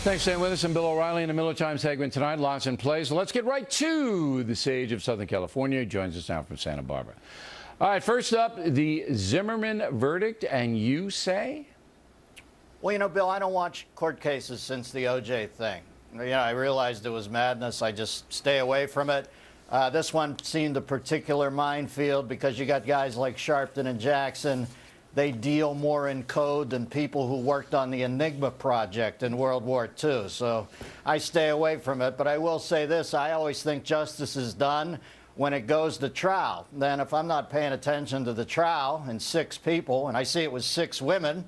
Thanks for staying with us. I'm Bill O'Reilly in the Miller Time segment tonight. Lots in place. So let's get right to the sage of Southern California. He joins us now from Santa Barbara. All right, first up, the Zimmerman verdict. And you say? Well, you know, Bill, I don't watch court cases since the O.J. thing. You know, I realized it was madness. I just stay away from it. This one seemed a particular minefield because you got guys like Sharpton and Jackson. They deal more in code than people who worked on the Enigma project in World War II. So I stay away from it. But I will say this. I always think justice is done when it goes to trial. Then if I'm not paying attention to the trial and 6 people, and I see it was 6 women,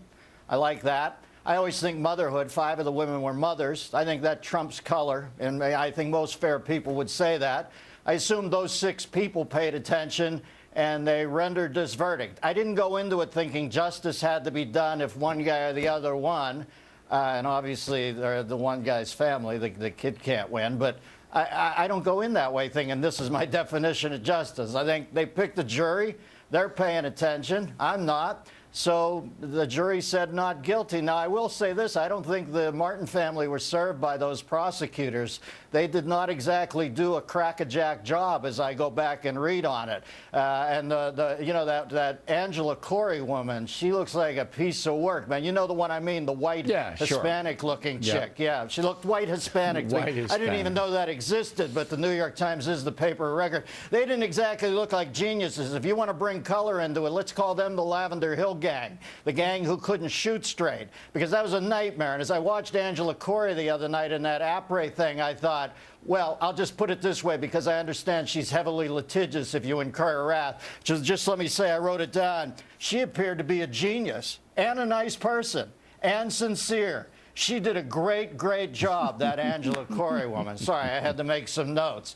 I like that. I always think motherhood, 5 of the women were mothers. I think that trumps color, and I think most fair people would say that. I assume those 6 people paid attention and they rendered this verdict. I didn't go into it thinking justice had to be done if one guy or the other won. And obviously, they're the one guy's family. The kid can't win. But I don't go in that way thinking this is my definition of justice. I think they picked a jury. They're paying attention. I'm not. So the jury said not guilty. Now, I will say this. I don't think the Martin family were served by those prosecutors. They did not exactly do a crackerjack job as I go back and read on it. And you know, that Angela Corey woman, she looks like a piece of work, man. You know the one I mean, the white Hispanic-looking chick. Yeah, she looked white Hispanic. I didn't even know that existed, but the New York Times is the paper of record. They didn't exactly look like geniuses. If you want to bring color into it, let's call them the Lavender Hill gang, the gang who couldn't shoot straight, because that was a nightmare. And as I watched Angela Corey the other night in that après thing, I thought, well, I'll just put it this way, because I understand she's heavily litigious if you incur her wrath. Just let me say, I wrote it down. She appeared to be a genius and a nice person and sincere. She did a great, great job, that Angela Corey woman. Sorry, I had to make some notes.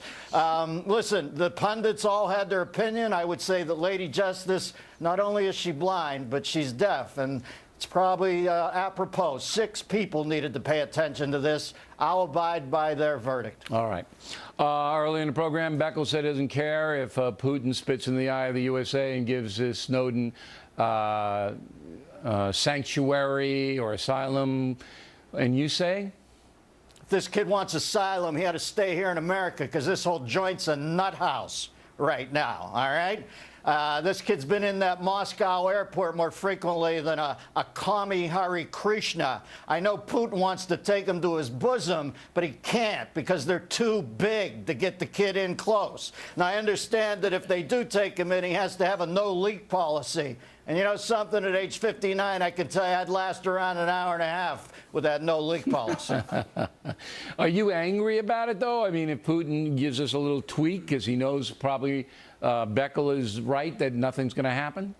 Listen, the pundits all had their opinion. I would say that Lady Justice, not only is she blind, but she's deaf. And it's probably apropos. 6 people needed to pay attention to this. I'll abide by their verdict. All right. Early in the program, Beckel said he doesn't care if Putin spits in the eye of the USA and gives Snowden sanctuary or asylum. And you say? If this kid wants asylum, he had to stay here in America, because this whole joint's a nut house right now, all right? This kid's been in that Moscow airport more frequently than a commie Hare Krishna. I know Putin wants to take him to his bosom, but he can't, because they're too big to get the kid in close. Now, I understand that if they do take him in, he has to have a no-leak policy. And you know something, at age 59, I can tell you I'd last around an hour and a half with that no-leak policy. Are you angry about it, though? I mean, if Putin gives us a little tweak, because he knows probably Beckel is right that nothing's going to happen?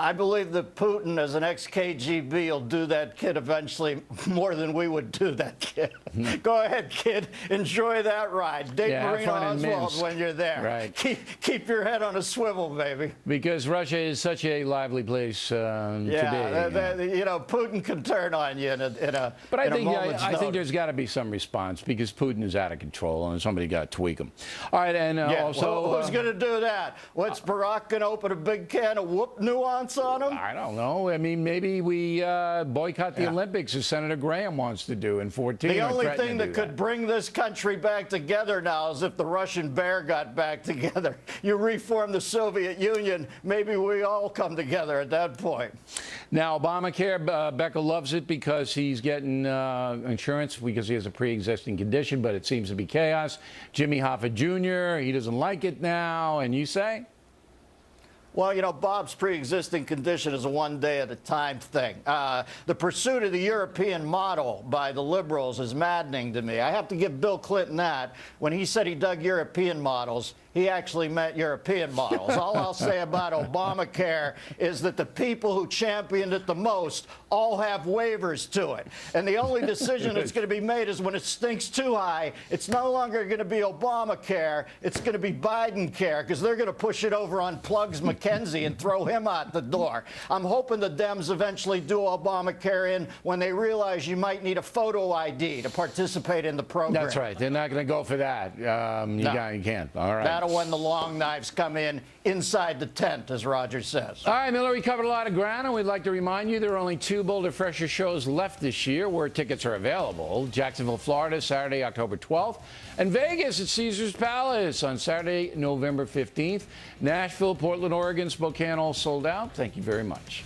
I believe that Putin, as an ex-KGB, will do that kid eventually more than we would do that kid. Go ahead, kid. Enjoy that ride. Dig Marina Oswald when you're there. Right. Keep your head on a swivel, baby. Because Russia is such a lively place to be. You know, Putin can turn on you in a But I think there's got to be some response, because Putin is out of control and somebody got to tweak him. All right, and also... Well, who's going to do that? What's Barack going to open a big can of whoop nuance on him? I don't know. I mean, maybe we boycott the Olympics, as Senator Graham wants to do in 14. The only thing that could bring this country back together now is if the Russian bear got back together. You reform the Soviet Union, maybe we all come together at that point. Now, Obamacare, Beckel loves it because he's getting insurance because he has a pre-existing condition, but it seems to be chaos. Jimmy Hoffa Jr., he doesn't like it now, and you say? Well, you know, Bob's pre-existing condition is a one-day-at-a-time thing. The pursuit of the European model by the liberals is maddening to me. I have to give Bill Clinton that. When he said he dug European models, he actually meant European models. All I'll say about Obamacare is that the people who championed it the most all have waivers to it. And the only decision that's going to be made is when it stinks too high, it's no longer going to be Obamacare, it's going to be Biden care, because they're going to push it over on Plugs McCain. McKenzie and throw him out the door. I'm hoping the Dems eventually do Obamacare in when they realize you might need a photo ID to participate in the program. That's right. They're not going to go for that. You can't. All right. That'll when the long knives come in inside the tent, as Roger says. All right, Miller, we covered a lot of ground, and we'd like to remind you there are only 2 Bolder Fresher shows left this year where tickets are available. Jacksonville, Florida, Saturday, October 12th, and Vegas at Caesars Palace on Saturday, November 15th. Nashville, Portland, Oregon, Spokane all sold out. Thank you very much.